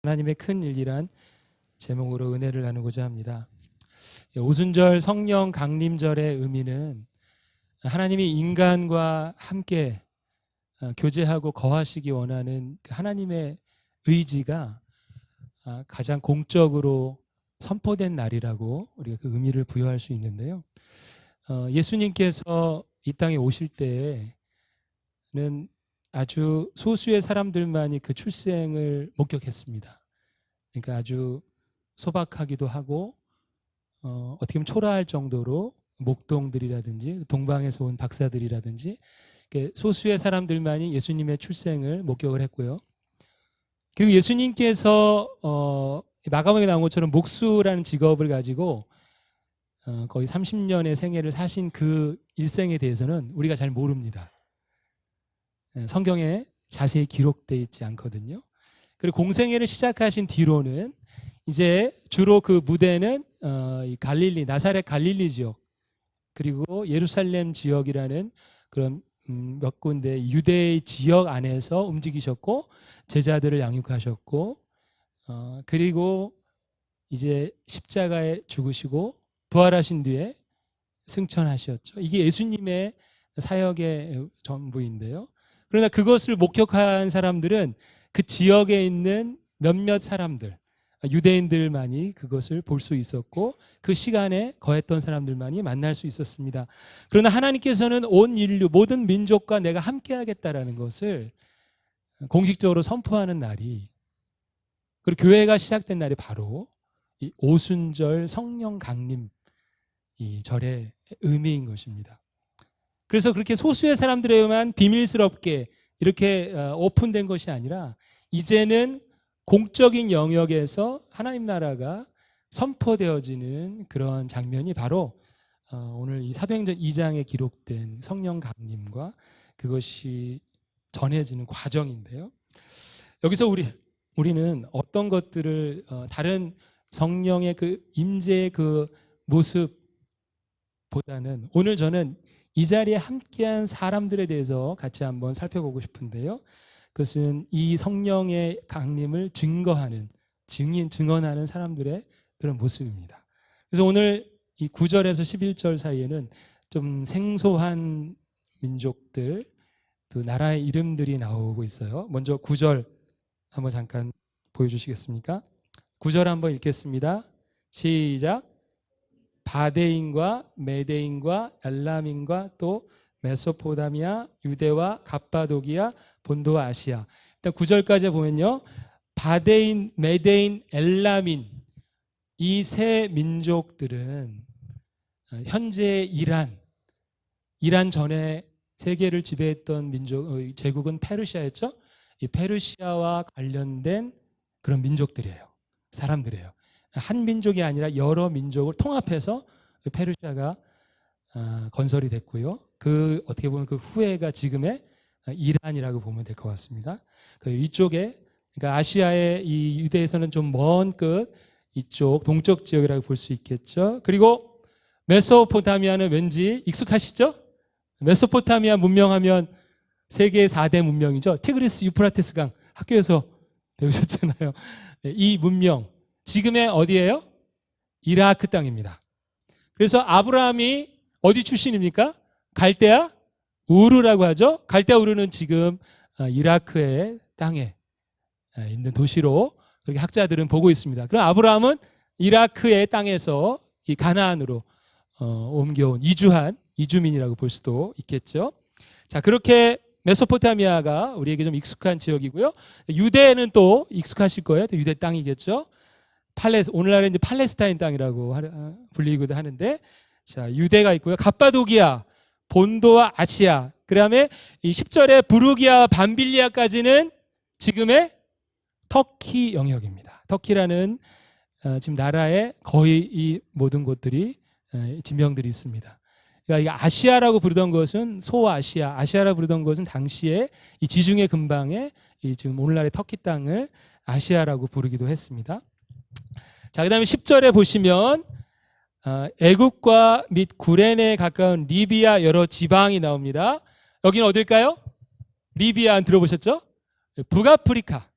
하나님의 큰 일이란 제목으로 은혜를 나누고자 합니다. 오순절 성령 강림절의 의미는 하나님이 인간과 함께 교제하고 거하시기 원하는 하나님의 의지가 가장 공적으로 선포된 날이라고 우리가 그 의미를 부여할 수 있는데요. 예수님께서 이 땅에 오실 때에는 아주 소수의 사람들만이 그 출생을 목격했습니다. 그러니까 아주 소박하기도 하고 어떻게 보면 초라할 정도로 목동들이라든지 동방에서 온 박사들이라든지 소수의 사람들만이 예수님의 출생을 목격을 했고요. 그리고 예수님께서 마가복음에 나온 것처럼 목수라는 직업을 가지고 거의 30년의 생애를 사신 그 일생에 대해서는 우리가 잘 모릅니다. 성경에 자세히 기록되어 있지 않거든요. 그리고 공생애를 시작하신 뒤로는 이제 주로 그 무대는 갈릴리, 나사렛 갈릴리 지역 그리고 예루살렘 지역이라는 그런 몇 군데 유대의 지역 안에서 움직이셨고 제자들을 양육하셨고 그리고 이제 십자가에 죽으시고 부활하신 뒤에 승천하셨죠. 이게 예수님의 사역의 전부인데요. 그러나 그것을 목격한 사람들은 그 지역에 있는 몇몇 사람들, 유대인들만이 그것을 볼 수 있었고 그 시간에 거했던 사람들만이 만날 수 있었습니다. 그러나 하나님께서는 온 인류 모든 민족과 내가 함께 하겠다라는 것을 공식적으로 선포하는 날이, 그리고 교회가 시작된 날이 바로 이 오순절 성령 강림 이 절의 의미인 것입니다. 그래서 그렇게 소수의 사람들에게만 비밀스럽게 이렇게 오픈된 것이 아니라 이제는 공적인 영역에서 하나님 나라가 선포되어지는 그런 장면이 바로 오늘 이 사도행전 2장에 기록된 성령 강림과 그것이 전해지는 과정인데요. 여기서 우리는 어떤 것들을 다른 성령의 그 임재의 그 모습보다는 오늘 저는 이 자리에 함께한 사람들에 대해서 같이 한번 살펴보고 싶은데요. 그것은 이 성령의 강림을 증언하는 사람들의 그런 모습입니다. 그래서 오늘 이 9절에서 11절 사이에는 좀 생소한 민족들, 또 나라의 이름들이 나오고 있어요. 먼저 9절 한번 잠깐 보여주시겠습니까? 9절 한번 읽겠습니다. 시작. 바데인과 메데인과 엘람인과 또 메소포타미아, 유대와 갑바도기아, 본도와 아시아. 일단 9절까지 보면요. 바데인, 메데인, 엘람인 이 세 민족들은 현재 이란 전에 세계를 지배했던 제국은 페르시아였죠. 이 페르시아와 관련된 그런 민족들이에요. 사람들이에요. 한 민족이 아니라 여러 민족을 통합해서 페르시아가 건설이 됐고요. 그 어떻게 보면 그 후예가 지금의 이란이라고 보면 될 것 같습니다. 그 이쪽에 그러니까 아시아의 이 유대에서는 좀 먼 끝 이쪽 동쪽 지역이라고 볼 수 있겠죠. 그리고 메소포타미아는 왠지 익숙하시죠? 메소포타미아 문명하면 세계 4대 문명이죠. 티그리스 유프라테스 강 학교에서 배우셨잖아요. 이 문명 지금의 어디예요? 이라크 땅입니다. 그래서 아브라함이 어디 출신입니까? 갈대아 우르라고 하죠. 갈대아 우르는 지금 이라크의 땅에 있는 도시로 그렇게 학자들은 보고 있습니다. 그럼 아브라함은 이라크의 땅에서 이 가나안으로 옮겨온 이주민이라고 볼 수도 있겠죠. 자, 그렇게 메소포타미아가 우리에게 좀 익숙한 지역이고요. 유대는 또 익숙하실 거예요. 또 유대 땅이겠죠. 오늘날에 이제 팔레스타인 땅이라고 불리기도 하는데, 자, 유대가 있고요. 갑바도기아, 본도와 아시아. 그다음에 이 10절에 부르기아와 밤빌리아까지는 지금의 터키 영역입니다. 터키라는 지금 나라에 거의 이 모든 곳들이 지명들이 있습니다. 그러니까 아시아라고 부르던 것은 소아시아, 아시아라고 부르던 것은 당시에 이 지중해 근방에 이 지금 오늘날의 터키 땅을 아시아라고 부르기도 했습니다. 자, 그다음에 10절에 보시면 애굽과 및 구레네에 가까운 리비아 여러 지방이 나옵니다. 여기는 어딜까요? 리비아 들어보셨죠? 북아프리카.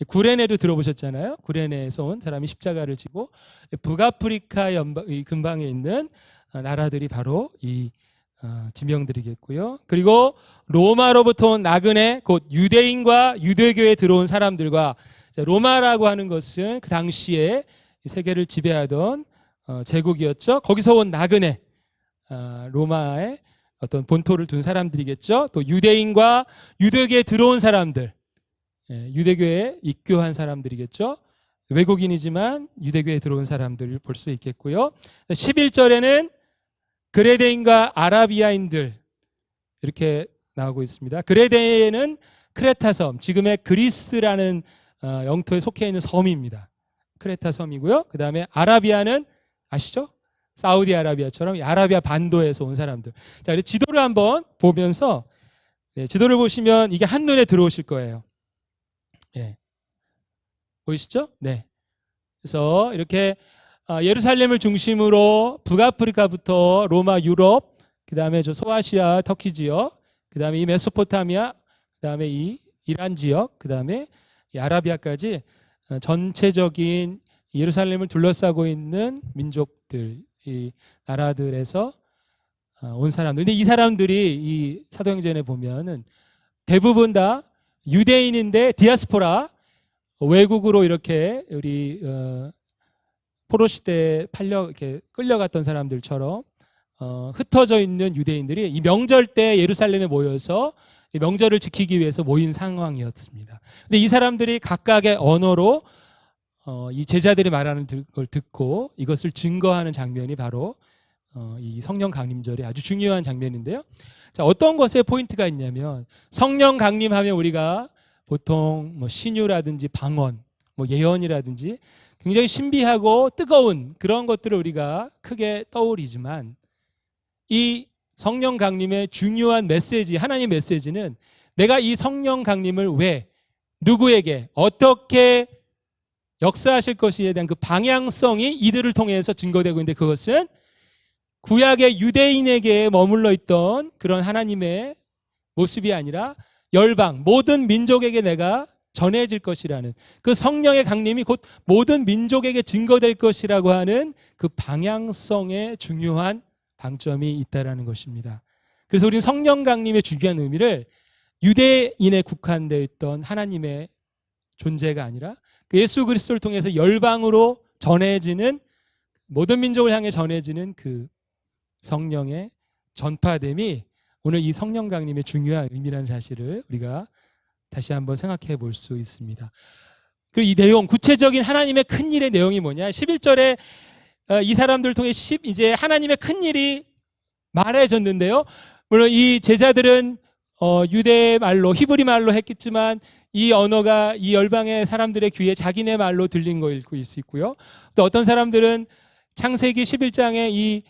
구레네도 들어보셨잖아요. 구레네에서 온 사람이 십자가를 지고 북아프리카 근방에 있는 나라들이 바로 이 지명들이겠고요. 그리고 로마로부터 온 나그네, 곧 유대인과 유대교에 들어온 사람들과, 로마라고 하는 것은 그 당시에 세계를 지배하던 제국이었죠. 거기서 온 나그네, 로마의 어떤 본토를 둔 사람들이겠죠. 또 유대인과 유대교에 들어온 사람들, 유대교에 입교한 사람들이겠죠. 외국인이지만 유대교에 들어온 사람들을 볼 수 있겠고요. 11절에는 그레데인과 아라비아인들 이렇게 나오고 있습니다. 그레데는 크레타 섬, 지금의 그리스라는 영토에 속해 있는 섬입니다. 크레타 섬이고요. 그 다음에 아라비아는 아시죠? 사우디아라비아처럼 아라비아 반도에서 온 사람들. 자, 지도를 한번 보면서, 지도를 보시면 이게 한눈에 들어오실 거예요. 보이시죠? 네. 그래서 이렇게 예루살렘을 중심으로 북아프리카부터 로마, 유럽, 그 다음에 저 소아시아, 터키 지역, 그 다음에 이 메소포타미아, 그 다음에 이 이란 지역, 그 다음에 이 아라비아까지 전체적인 예루살렘을 둘러싸고 있는 민족들, 이 나라들에서 온 사람들. 근데 이 사람들이 이 사도행전에 보면은 대부분 다 유대인인데 디아스포라, 외국으로 이렇게 우리 포로 시대에 이렇게 끌려갔던 사람들처럼 흩어져 있는 유대인들이 이 명절 때 예루살렘에 모여서 이 명절을 지키기 위해서 모인 상황이었습니다. 근데 이 사람들이 각각의 언어로 이 제자들이 말하는 걸 듣고 이것을 증거하는 장면이 바로 이 성령 강림절이 아주 중요한 장면인데요. 자, 어떤 것에 포인트가 있냐면, 성령 강림하면 우리가 보통 뭐 신유라든지 방언, 뭐 예언이라든지 굉장히 신비하고 뜨거운 그런 것들을 우리가 크게 떠올리지만, 이 성령 강림의 중요한 메시지, 하나님의 메시지는 내가 이 성령 강림을 왜, 누구에게, 어떻게 역사하실 것이에 대한 그 방향성이 이들을 통해서 증거되고 있는데, 그것은 구약의 유대인에게 머물러 있던 그런 하나님의 모습이 아니라 열방, 모든 민족에게 내가 전해질 것이라는, 그 성령의 강림이 곧 모든 민족에게 증거될 것이라고 하는 그 방향성에 중요한 방점이 있다라는 것입니다. 그래서 우리는 성령 강림의 중요한 의미를 유대인에 국한되어 있던 하나님의 존재가 아니라 그 예수 그리스도를 통해서 열방으로 전해지는, 모든 민족을 향해 전해지는 그 성령의 전파됨이 오늘 이 성령 강림의 중요한 의미라는 사실을 우리가 다시 한번 생각해 볼 수 있습니다. 그리고 이 내용, 구체적인 하나님의 큰 일의 내용이 뭐냐? 11절에 이 사람들을 통해 이제 하나님의 큰 일이 말해졌는데요. 물론 이 제자들은 유대 말로, 히브리 말로 했겠지만 이 언어가 이 열방의 사람들의 귀에 자기네 말로 들린 거일 수 있고요. 또 어떤 사람들은 창세기 11장에 이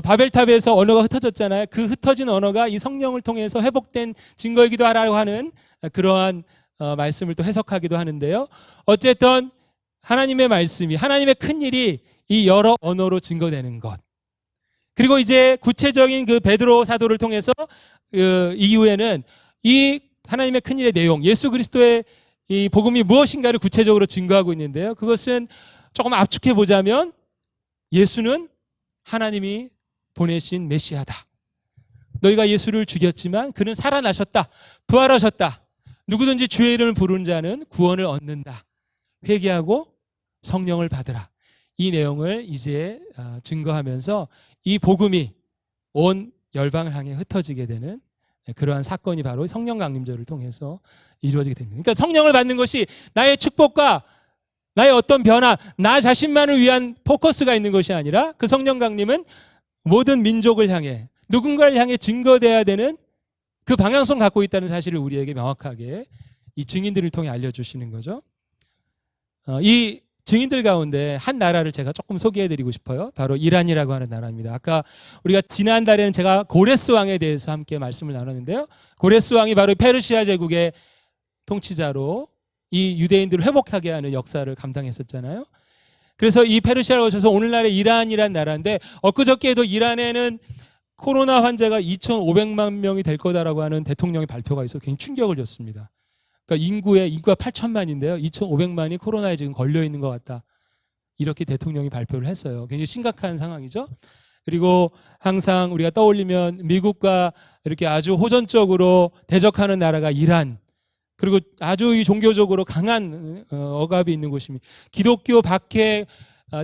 바벨탑에서 언어가 흩어졌잖아요. 그 흩어진 언어가 이 성령을 통해서 회복된 증거이기도 하라고 하는 그러한 말씀을 또 해석하기도 하는데요. 어쨌든 하나님의 말씀이, 하나님의 큰 일이 이 여러 언어로 증거되는 것, 그리고 이제 구체적인 그 베드로 사도를 통해서 이후에는 이 하나님의 큰 일의 내용, 예수 그리스도의 이 복음이 무엇인가를 구체적으로 증거하고 있는데요. 그것은 조금 압축해 보자면 예수는 하나님이 보내신 메시아다. 너희가 예수를 죽였지만 그는 살아나셨다. 부활하셨다. 누구든지 주의 이름을 부르는 자는 구원을 얻는다. 회개하고 성령을 받으라. 이 내용을 이제 증거하면서 이 복음이 온 열방을 향해 흩어지게 되는 그러한 사건이 바로 성령 강림절을 통해서 이루어지게 됩니다. 그러니까 성령을 받는 것이 나의 축복과 나의 어떤 변화, 나 자신만을 위한 포커스가 있는 것이 아니라 그 성령 강림은 모든 민족을 향해, 누군가를 향해 증거돼야 되는 그 방향성 갖고 있다는 사실을 우리에게 명확하게 이 증인들을 통해 알려주시는 거죠. 이 증인들 가운데 한 나라를 제가 조금 소개해드리고 싶어요. 바로 이란이라고 하는 나라입니다. 아까 우리가 지난달에는 제가 고레스 왕에 대해서 함께 말씀을 나눴는데요. 고레스 왕이 바로 페르시아 제국의 통치자로 이 유대인들을 회복하게 하는 역사를 감당했었잖아요. 그래서 이 페르시아로 오셔서 오늘날의 이란이란 나라인데, 엊그저께에도 이란에는 코로나 환자가 2,500만 명이 될 거다라고 하는 대통령의 발표가 있어서 굉장히 충격을 줬습니다. 그러니까 인구가 8천만인데요. 2,500만이 코로나에 지금 걸려 있는 것 같다. 이렇게 대통령이 발표를 했어요. 굉장히 심각한 상황이죠. 그리고 항상 우리가 떠올리면 미국과 이렇게 아주 호전적으로 대적하는 나라가 이란, 그리고 아주 이 종교적으로 강한 억압이 있는 곳입니다. 기독교 박해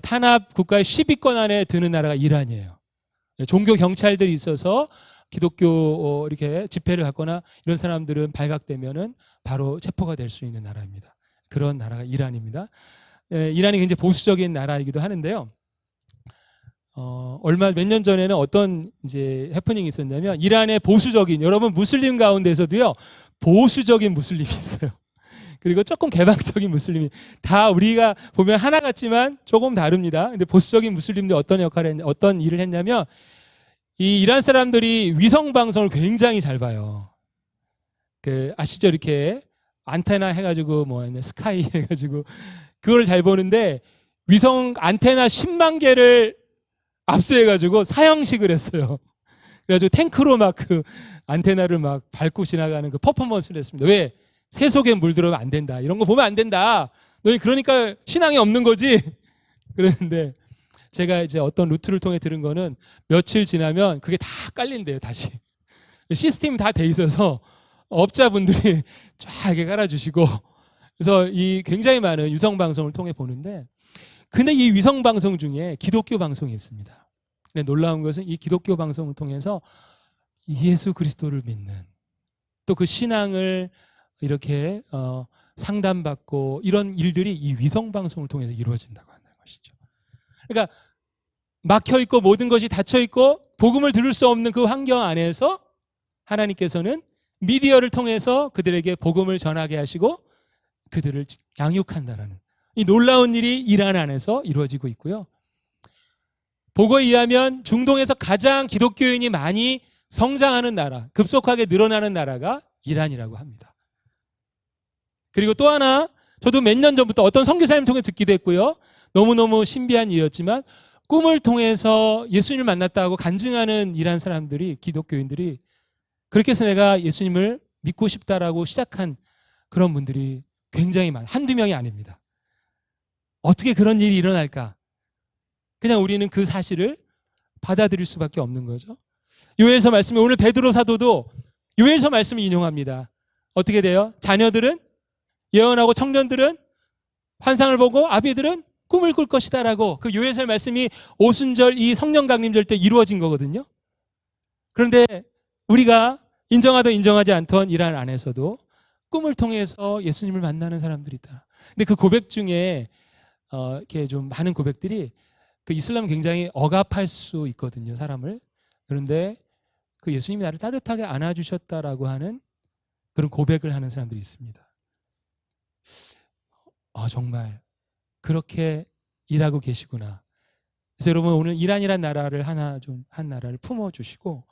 탄압 국가의 10위권 안에 드는 나라가 이란이에요. 종교 경찰들이 있어서 기독교 이렇게 집회를 갖거나 이런 사람들은 발각되면은 바로 체포가 될 수 있는 나라입니다. 그런 나라가 이란입니다. 이란이 굉장히 보수적인 나라이기도 하는데요. 몇 년 전에는 어떤 이제 해프닝이 있었냐면, 이란의 보수적인, 여러분 무슬림 가운데서도요, 보수적인 무슬림이 있어요. 그리고 조금 개방적인 무슬림이, 다 우리가 보면 하나 같지만 조금 다릅니다. 근데 보수적인 무슬림들 어떤 일을 했냐면, 이 이란 사람들이 위성 방송을 굉장히 잘 봐요. 아시죠? 이렇게 안테나 해가지고 스카이 해가지고 그걸 잘 보는데, 위성 안테나 10만 개를 압수해가지고 사형식을 했어요. 그래가지고 탱크로 막 그 안테나를 막 밟고 지나가는 그 퍼포먼스를 했습니다. 왜? 세속에 물들어면 안 된다. 이런 거 보면 안 된다. 너희 그러니까 신앙이 없는 거지. 그랬는데 제가 이제 어떤 루트를 통해 들은 거는 며칠 지나면 그게 다 깔린대요, 다시. 시스템이 다 돼 있어서 업자분들이 쫙 이렇게 깔아주시고, 그래서 이 굉장히 많은 위성 방송을 통해 보는데, 근데 이 위성 방송 중에 기독교 방송이 있습니다. 놀라운 것은 이 기독교 방송을 통해서 예수 그리스도를 믿는, 또 그 신앙을 이렇게 상담받고, 이런 일들이 이 위성 방송을 통해서 이루어진다고 하는 것이죠. 그러니까 막혀 있고 모든 것이 닫혀 있고 복음을 들을 수 없는 그 환경 안에서 하나님께서는 미디어를 통해서 그들에게 복음을 전하게 하시고 그들을 양육한다라는 이 놀라운 일이 이란 안에서 이루어지고 있고요. 보고에 의하면 중동에서 가장 기독교인이 많이 성장하는 나라, 급속하게 늘어나는 나라가 이란이라고 합니다. 그리고 또 하나, 저도 몇 년 전부터 어떤 선교사님 통해 듣기도 했고요. 너무너무 신비한 일이었지만, 꿈을 통해서 예수님을 만났다고 간증하는 이란 사람들이, 기독교인들이, 그렇게 해서 내가 예수님을 믿고 싶다라고 시작한 그런 분들이 굉장히 한두 명이 아닙니다. 어떻게 그런 일이 일어날까? 그냥 우리는 그 사실을 받아들일 수밖에 없는 거죠. 요엘서 말씀에 오늘 베드로 사도도 요엘서 말씀을 인용합니다. 어떻게 돼요? 자녀들은 예언하고 청년들은 환상을 보고 아비들은 꿈을 꿀 것이다라고 그 요엘서 말씀이 오순절 이 성령 강림절 때 이루어진 거거든요. 그런데 우리가 인정하든 인정하지 않던 이란 안에서도 꿈을 통해서 예수님을 만나는 사람들이 있다. 근데 그 고백 중에 이렇게 좀 많은 고백들이, 그 이슬람은 굉장히 억압할 수 있거든요, 사람을. 그런데 그 예수님이 나를 따뜻하게 안아주셨다라고 하는 그런 고백을 하는 사람들이 있습니다. 정말 그렇게 일하고 계시구나. 그래서 여러분, 오늘 이란이란 나라를 한 나라를 품어주시고,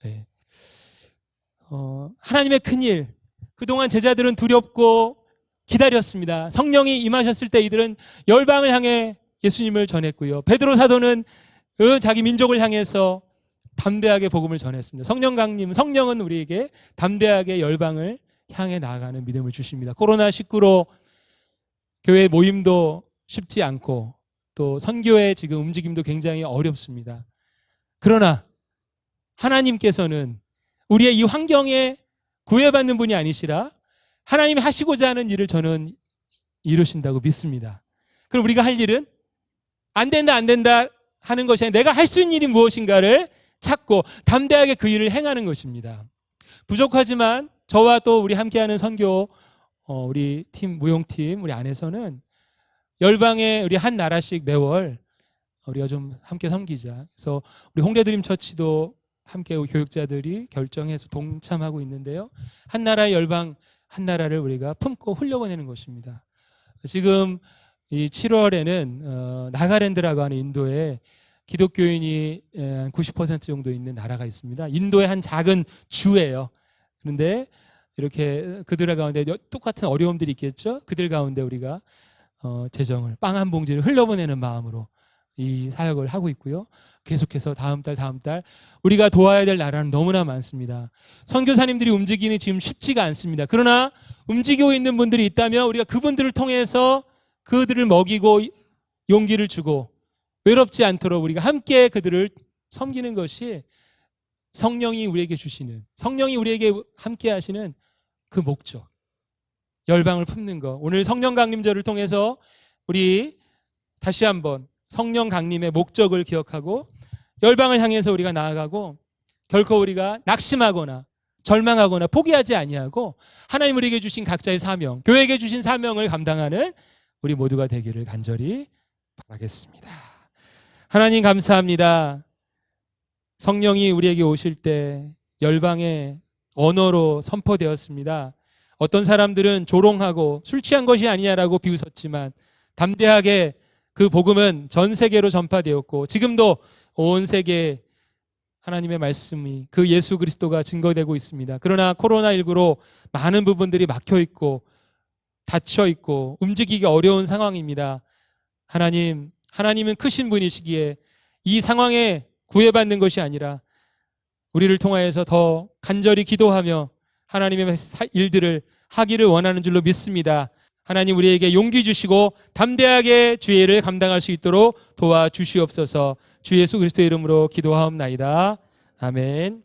네. 하나님의 큰일, 그동안 제자들은 두렵고 기다렸습니다. 성령이 임하셨을 때 이들은 열방을 향해 예수님을 전했고요. 베드로 사도는 자기 민족을 향해서 담대하게 복음을 전했습니다. 성령은 우리에게 담대하게 열방을 향해 나아가는 믿음을 주십니다. 코로나19로 교회 모임도 쉽지 않고 또 선교의 지금 움직임도 굉장히 어렵습니다. 그러나 하나님께서는 우리의 이 환경에 구애받는 분이 아니시라 하나님이 하시고자 하는 일을 저는 이루신다고 믿습니다. 그럼 우리가 할 일은 안 된다 하는 것이 아니라 내가 할 수 있는 일이 무엇인가를 찾고 담대하게 그 일을 행하는 것입니다. 부족하지만 저와 또 우리 함께하는 선교 우리 팀, 무용팀 우리 안에서는 열방에 우리 한 나라씩 매월 우리가 좀 함께 섬기자. 그래서 우리 홍대드림 처치도 함께 교육자들이 결정해서 동참하고 있는데요. 한 나라의 열방, 한 나라를 우리가 품고 흘려보내는 것입니다. 지금 이 7월에는 나가랜드라고 하는 인도에 기독교인이 90% 정도 있는 나라가 있습니다. 인도의 한 작은 주예요. 그런데 이렇게 그들 가운데 똑같은 어려움들이 있겠죠. 그들 가운데 우리가 재정을, 빵 한 봉지를 흘려보내는 마음으로 이 사역을 하고 있고요. 계속해서 다음 달 우리가 도와야 될 나라는 너무나 많습니다. 선교사님들이 움직이니 지금 쉽지가 않습니다. 그러나 움직이고 있는 분들이 있다면 우리가 그분들을 통해서 그들을 먹이고 용기를 주고 외롭지 않도록 우리가 함께 그들을 섬기는 것이 성령이 우리에게 주시는, 성령이 우리에게 함께 하시는 그 목적, 열방을 품는 것. 오늘 성령 강림절을 통해서 우리 다시 한번 성령 강림의 목적을 기억하고 열방을 향해서 우리가 나아가고 결코 우리가 낙심하거나 절망하거나 포기하지 아니하고 하나님 우리에게 주신 각자의 사명, 교회에게 주신 사명을 감당하는 우리 모두가 되기를 간절히 바라겠습니다. 하나님 감사합니다. 성령이 우리에게 오실 때 열방의 언어로 선포되었습니다. 어떤 사람들은 조롱하고 술 취한 것이 아니냐라고 비웃었지만 담대하게 그 복음은 전 세계로 전파되었고 지금도 온 세계에 하나님의 말씀이, 그 예수 그리스도가 증거되고 있습니다. 그러나 코로나19로 많은 부분들이 막혀 있고 닫혀 있고 움직이기 어려운 상황입니다. 하나님은 크신 분이시기에 이 상황에 구애받는 것이 아니라 우리를 통하여서 더 간절히 기도하며 하나님의 일들을 하기를 원하는 줄로 믿습니다. 하나님 우리에게 용기 주시고 담대하게 주의 일을 감당할 수 있도록 도와주시옵소서. 주 예수 그리스도의 이름으로 기도하옵나이다. 아멘.